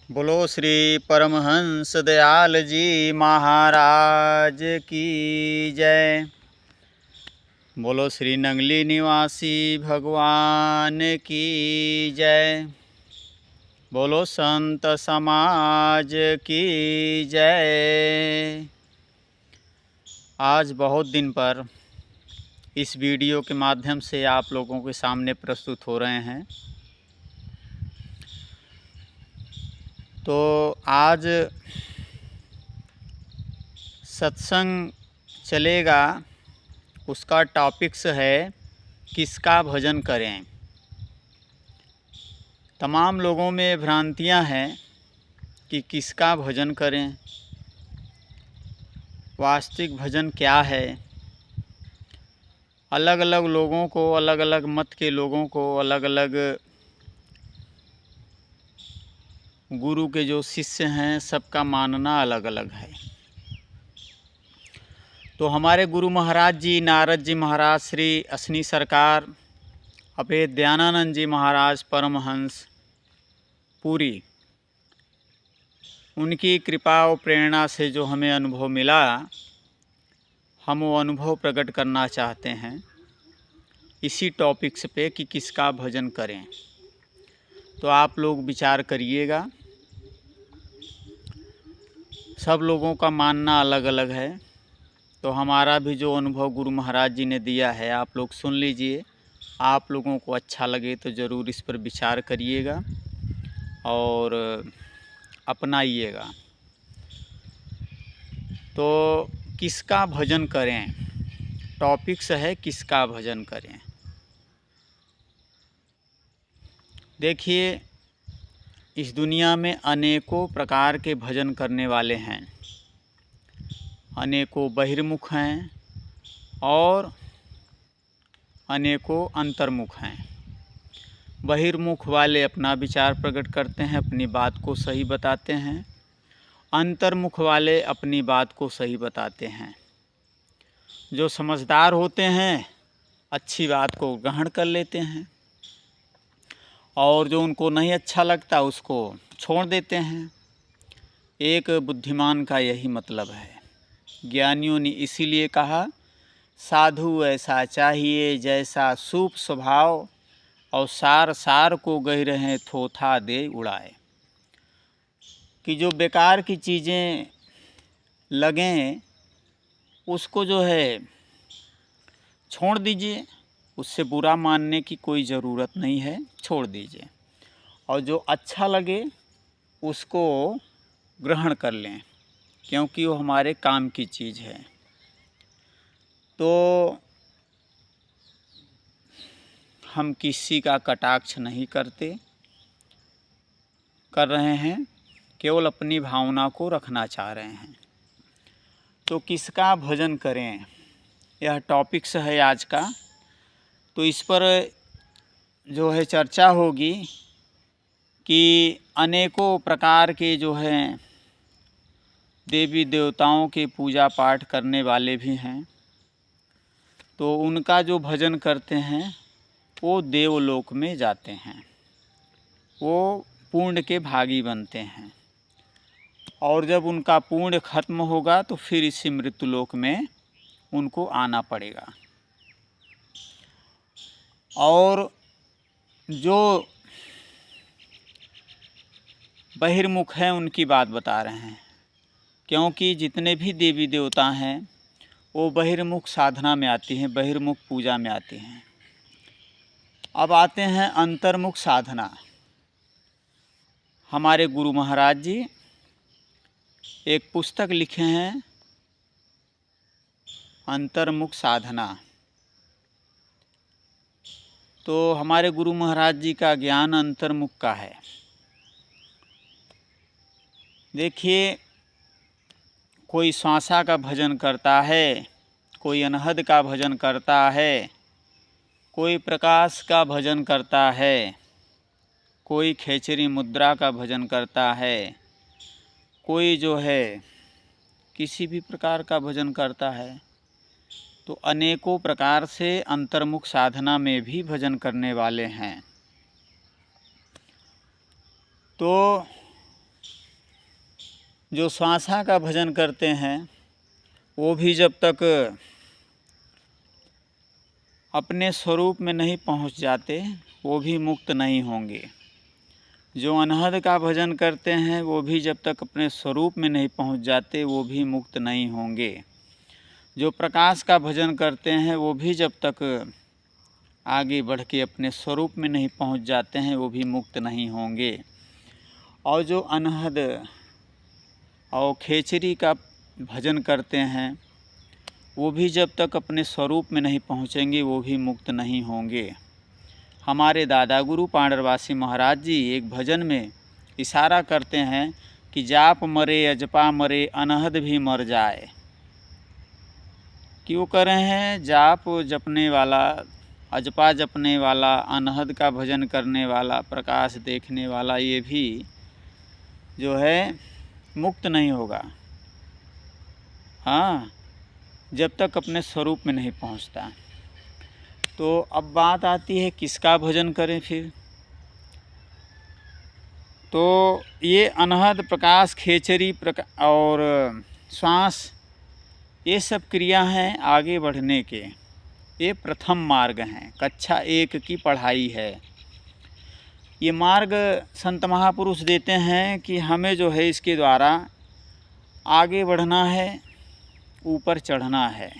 बोलो श्री परमहंस दयाल जी महाराज की जय। बोलो श्री नंगली निवासी भगवान की जय। बोलो संत समाज की जय। आज बहुत दिन पर इस वीडियो के माध्यम से आप लोगों के सामने प्रस्तुत हो रहे हैं। तो आज सत्संग चलेगा, उसका टॉपिक्स है किसका भजन करें। तमाम लोगों में भ्रांतियां हैं कि किसका भजन करें, वास्तविक भजन क्या है। अलग अलग लोगों को, अलग अलग मत के लोगों को, अलग अलग गुरु के जो शिष्य हैं सबका मानना अलग अलग है। तो हमारे गुरु महाराज जी, नारद जी महाराज, श्री असनी सरकार, अभेद्यानंद जी महाराज परमहंस पूरी, उनकी कृपा और प्रेरणा से जो हमें अनुभव मिला, हम वो अनुभव प्रकट करना चाहते हैं इसी टॉपिक्स पे कि किसका भजन करें। तो आप लोग विचार करिएगा। सब लोगों का मानना अलग अलग है, तो हमारा भी जो अनुभव गुरु महाराज जी ने दिया है आप लोग सुन लीजिए। आप लोगों को अच्छा लगे तो ज़रूर इस पर विचार करिएगा और अपनाइएगा। तो किसका भजन करें, टॉपिक्स है किसका भजन करें। देखिए, इस दुनिया में अनेकों प्रकार के भजन करने वाले हैं। अनेकों बहिर्मुख हैं और अनेकों अंतर्मुख हैं। बहिर्मुख वाले अपना विचार प्रकट करते हैं, अपनी बात को सही बताते हैं। अंतर्मुख वाले अपनी बात को सही बताते हैं। जो समझदार होते हैं अच्छी बात को ग्रहण कर लेते हैं और जो उनको नहीं अच्छा लगता उसको छोड़ देते हैं। एक बुद्धिमान का यही मतलब है। ज्ञानियों ने इसीलिए कहा, साधु ऐसा चाहिए जैसा सूप स्वभाव, और सार सार को गह रहे थोथा दे उड़ाए। कि जो बेकार की चीज़ें लगें उसको जो है छोड़ दीजिए, उससे बुरा मानने की कोई ज़रूरत नहीं है, छोड़ दीजिए। और जो अच्छा लगे उसको ग्रहण कर लें, क्योंकि वो हमारे काम की चीज़ है। तो हम किसी का कटाक्ष नहीं कर रहे हैं, केवल अपनी भावना को रखना चाह रहे हैं। तो किसका भजन करें, यह टॉपिक्स है आज का। तो इस पर जो है चर्चा होगी कि अनेकों प्रकार के जो हैं देवी देवताओं के पूजा पाठ करने वाले भी हैं। तो उनका जो भजन करते हैं वो देवलोक में जाते हैं, वो पुण्य के भागी बनते हैं। और जब उनका पुण्य खत्म होगा तो फिर इसी मृत्युलोक में उनको आना पड़ेगा। और जो बहिर्मुख हैं उनकी बात बता रहे हैं, क्योंकि जितने भी देवी देवता हैं वो बहिर्मुख साधना में आती हैं, बहिर्मुख पूजा में आती हैं। अब आते हैं अंतर्मुख साधना। हमारे गुरु महाराज जी एक पुस्तक लिखे हैं, अंतर्मुख साधना। तो हमारे गुरु महाराज जी का ज्ञान अंतर्मुख का है। देखिए, कोई श्वासा का भजन करता है, कोई अनहद का भजन करता है, कोई प्रकाश का भजन करता है, कोई खेचरी मुद्रा का भजन करता है, कोई जो है किसी भी प्रकार का भजन करता है। तो अनेकों प्रकार से अंतर्मुख साधना में भी भजन करने वाले हैं। तो जो श्वासा का भजन करते हैं वो भी जब तक अपने स्वरूप में नहीं पहुंच जाते वो भी मुक्त नहीं होंगे। जो अनहद का भजन करते हैं वो भी जब तक अपने स्वरूप में नहीं पहुंच जाते वो भी मुक्त नहीं होंगे। जो प्रकाश का भजन करते हैं वो भी जब तक आगे बढ़ के अपने स्वरूप में नहीं पहुंच जाते हैं वो भी मुक्त नहीं होंगे। और जो अनहद और खेचरी का भजन करते हैं वो भी जब तक अपने स्वरूप में नहीं पहुँचेंगे वो भी मुक्त नहीं होंगे। हमारे दादा गुरु पांडरवासी महाराज जी एक भजन में इशारा करते हैं कि जाप मरे अजपा मरे अनहद भी मर जाए। क्यों कर रहे हैं? जाप जपने वाला, अजपा जपने वाला, अनहद का भजन करने वाला, प्रकाश देखने वाला ये भी जो है मुक्त नहीं होगा, हाँ, जब तक अपने स्वरूप में नहीं पहुंचता। तो अब बात आती है किसका भजन करें फिर। तो ये अनहद, प्रकाश, खेचरी और श्वास ये सब क्रिया हैं आगे बढ़ने के। ये प्रथम मार्ग हैं, कक्षा 1 की पढ़ाई है। ये मार्ग संत महापुरुष देते हैं कि हमें जो है इसके द्वारा आगे बढ़ना है, ऊपर चढ़ना है।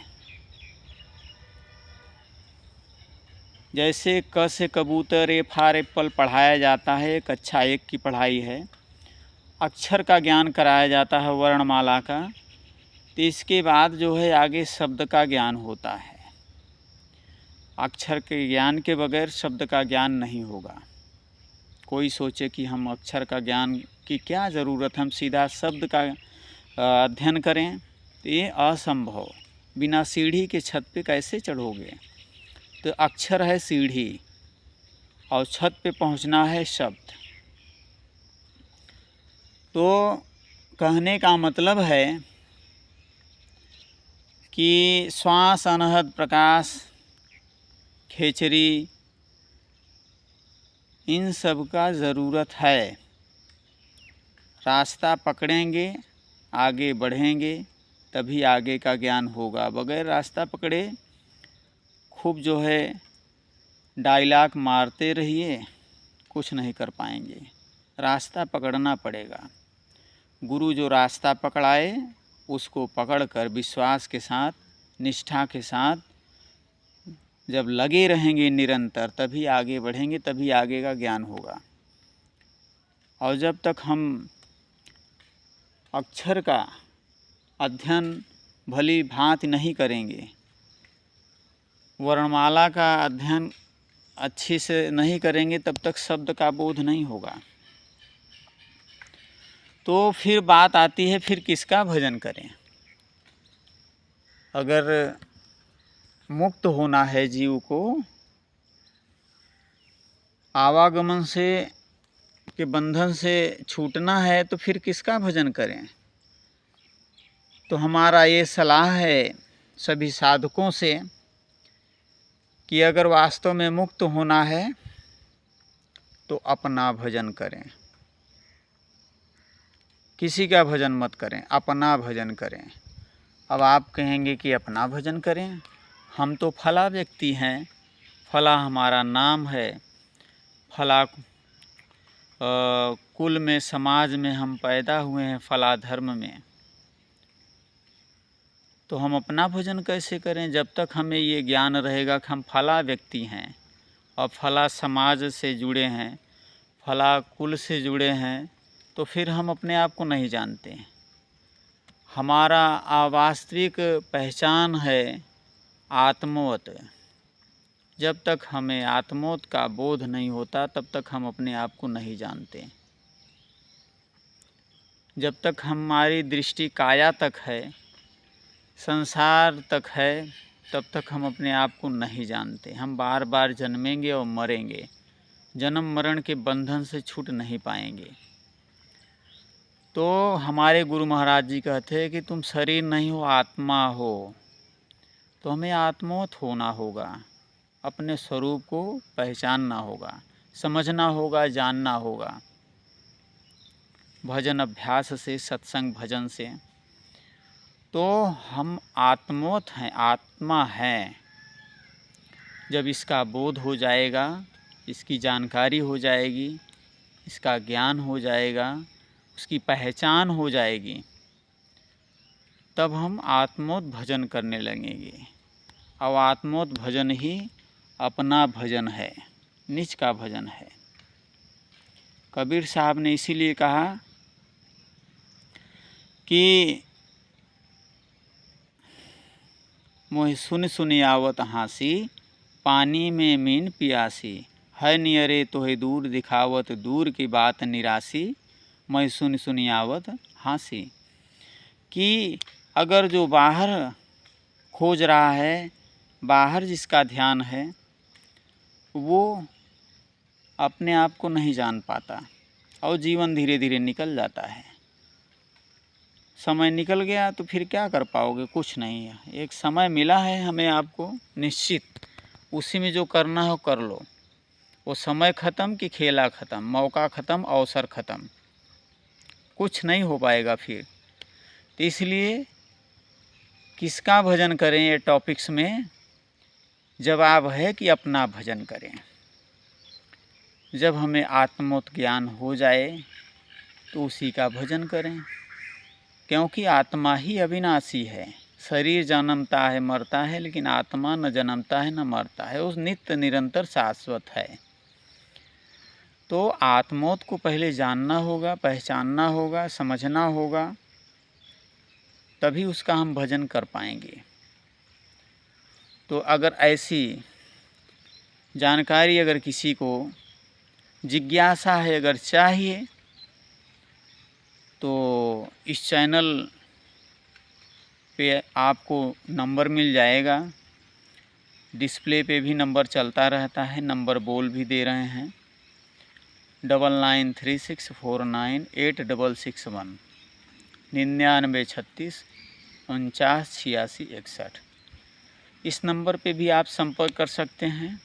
जैसे क से कबूतर, ए फार एप्पल पढ़ाया जाता है, कक्षा 1 की पढ़ाई है। अक्षर का ज्ञान कराया जाता है, वर्णमाला का। तो इसके बाद जो है आगे शब्द का ज्ञान होता है। अक्षर के ज्ञान के बगैर शब्द का ज्ञान नहीं होगा। कोई सोचे कि हम अक्षर का ज्ञान की क्या ज़रूरत, हम सीधा शब्द का अध्ययन करें, तो ये असंभव। बिना सीढ़ी के छत पे कैसे चढ़ोगे? तो अक्षर है सीढ़ी और छत पे पहुंचना है शब्द। तो कहने का मतलब है कि श्वास, अनहद, प्रकाश, खेचरी, इन सब का ज़रूरत है। रास्ता पकड़ेंगे, आगे बढ़ेंगे, तभी आगे का ज्ञान होगा। बगैर रास्ता पकड़े खूब जो है डायलॉग मारते रहिए, कुछ नहीं कर पाएंगे। रास्ता पकड़ना पड़ेगा। गुरु जो रास्ता पकड़ाए उसको पकड़कर विश्वास के साथ, निष्ठा के साथ जब लगे रहेंगे निरंतर, तभी आगे बढ़ेंगे, तभी आगे का ज्ञान होगा। और जब तक हम अक्षर का अध्ययन भली भांति नहीं करेंगे, वर्णमाला का अध्ययन अच्छे से नहीं करेंगे, तब तक शब्द का बोध नहीं होगा। तो फिर बात आती है फिर किसका भजन करें। अगर मुक्त होना है जीव को, आवागमन से के बंधन से छूटना है, तो फिर किसका भजन करें। तो हमारा ये सलाह है सभी साधकों से कि अगर वास्तव में मुक्त होना है तो अपना भजन करें, किसी का भजन मत करें, अपना भजन करें। अब आप कहेंगे कि अपना भजन करें, हम तो फला व्यक्ति हैं, फला हमारा नाम है, फला कुल में, समाज में हम पैदा हुए हैं, फला धर्म में, तो हम अपना भजन कैसे करें? जब तक हमें ये ज्ञान रहेगा कि हम फला व्यक्ति हैं और फला समाज से जुड़े हैं, फला कुल से जुड़े हैं, तो फिर हम अपने आप को नहीं जानते। हमारा वास्तविक पहचान है आत्मवत। जब तक हमें आत्मवत का बोध नहीं होता तब तक हम अपने आप को नहीं जानते। जब तक हमारी दृष्टि काया तक है, संसार तक है, तब तक हम अपने आप को नहीं जानते। हम बार बार जन्मेंगे और मरेंगे, जन्म मरण के बंधन से छूट नहीं पाएंगे। तो हमारे गुरु महाराज जी कहते हैं कि तुम शरीर नहीं हो, आत्मा हो। तो हमें आत्मवत होना होगा, अपने स्वरूप को पहचानना होगा, समझना होगा, जानना होगा। भजन अभ्यास से, सत्संग भजन से, तो हम आत्मोत हैं, आत्मा हैं। जब इसका बोध हो जाएगा, इसकी जानकारी हो जाएगी, इसका ज्ञान हो जाएगा, उसकी पहचान हो जाएगी, तब हम आत्मोत भजन करने लगेंगे। और आत्मोत भजन ही अपना भजन है, निज का भजन है। कबीर साहब ने इसीलिए कहा कि मोहि सुन सुन आवत हाँसी, पानी में मीन पियासी, है नियरे तोहे दूर दिखावत, दूर की बात निरासी, मैं सुन सुन आवत हाँसी। कि अगर जो बाहर खोज रहा है, बाहर जिसका ध्यान है, वो अपने आप को नहीं जान पाता और जीवन धीरे धीरे निकल जाता है। समय निकल गया तो फिर क्या कर पाओगे? कुछ नहीं है। एक समय मिला है हमें आपको निश्चित, उसी में जो करना हो कर लो। वो समय ख़त्म कि खेला ख़त्म, मौका ख़त्म, अवसर ख़त्म, कुछ नहीं हो पाएगा फिर। तो इसलिए किसका भजन करें, ये टॉपिक्स में जवाब है कि अपना भजन करें। जब हमें आत्मोत ज्ञान हो जाए तो उसी का भजन करें, क्योंकि आत्मा ही अविनाशी है। शरीर जन्मता है, मरता है, लेकिन आत्मा न जन्मता है न मरता है, उस नित्य निरंतर शाश्वत है। तो आत्मोत को पहले जानना होगा, पहचानना होगा, समझना होगा, तभी उसका हम भजन कर पाएंगे। तो अगर ऐसी जानकारी अगर किसी को जिज्ञासा है, अगर चाहिए, तो इस चैनल पे आपको नंबर मिल जाएगा। डिस्प्ले पे भी नंबर चलता रहता है, नंबर बोल भी दे रहे हैं, 9936498661, 9936498661। इस नंबर पे भी आप संपर्क कर सकते हैं।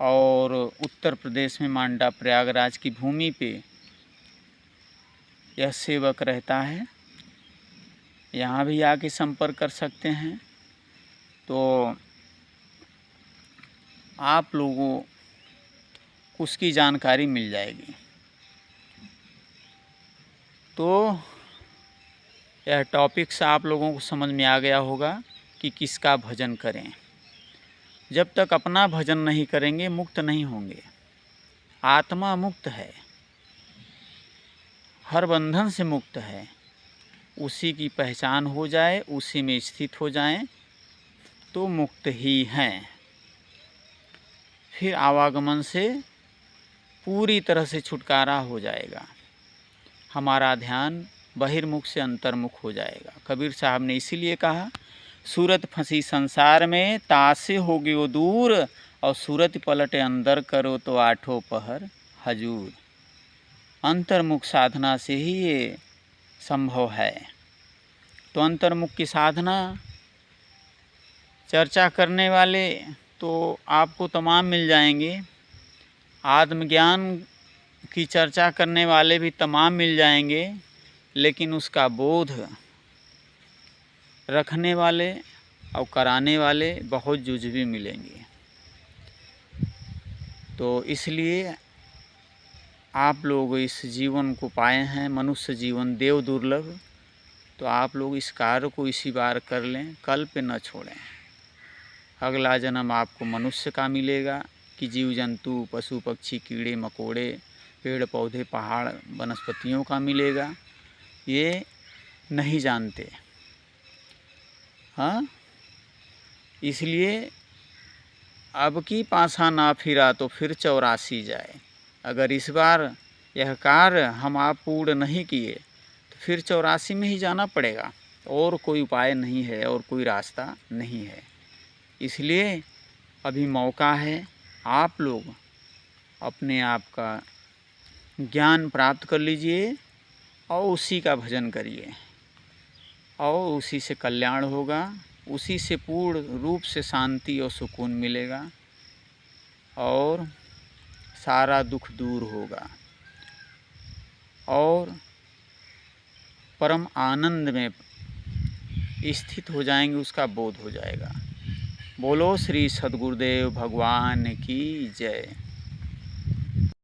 और उत्तर प्रदेश में मांडा प्रयागराज की भूमि पे यह सेवक रहता है, यहाँ भी आके संपर्क कर सकते हैं। तो आप लोगों को उसकी जानकारी मिल जाएगी। तो यह टॉपिक्स आप लोगों को समझ में आ गया होगा कि किसका भजन करें। जब तक अपना भजन नहीं करेंगे मुक्त नहीं होंगे। आत्मा मुक्त है, हर बंधन से मुक्त है। उसी की पहचान हो जाए, उसी में स्थित हो जाएं, तो मुक्त ही हैं। फिर आवागमन से पूरी तरह से छुटकारा हो जाएगा। हमारा ध्यान बहिर्मुख से अंतर्मुख हो जाएगा। कबीर साहब ने इसीलिए कहा, सूरत फंसी संसार में, तासे होगी वो दूर, और सूरत पलटे अंदर करो तो आठों पहर हजूर। अंतर्मुख साधना से ही ये संभव है। तो अंतर्मुख की साधना चर्चा करने वाले तो आपको तमाम मिल जाएंगे, आत्मज्ञान की चर्चा करने वाले भी तमाम मिल जाएंगे, लेकिन उसका बोध रखने वाले और कराने वाले बहुत जुझवी मिलेंगे। तो इसलिए आप लोग इस जीवन को पाए हैं, मनुष्य जीवन देव दुर्लभ, तो आप लोग इस कार्य को इसी बार कर लें, कल पे न छोड़ें। अगला जन्म आपको मनुष्य का मिलेगा कि जीव जंतु, पशु पक्षी, कीड़े मकोड़े, पेड़ पौधे, पहाड़, वनस्पतियों का मिलेगा, ये नहीं जानते। हाँ, इसलिए अब की पासा ना फिरा तो फिर 84 जाए। अगर इस बार यह कार्य हम आप पूर्ण नहीं किए तो फिर 84 में ही जाना पड़ेगा, और कोई उपाय नहीं है, और कोई रास्ता नहीं है। इसलिए अभी मौका है, आप लोग अपने आप का ज्ञान प्राप्त कर लीजिए और उसी का भजन करिए, और उसी से कल्याण होगा, उसी से पूर्ण रूप से शांति और सुकून मिलेगा, और सारा दुख दूर होगा, और परम आनंद में स्थित हो जाएंगे, उसका बोध हो जाएगा। बोलो श्री सद्गुरुदेव भगवान की जय।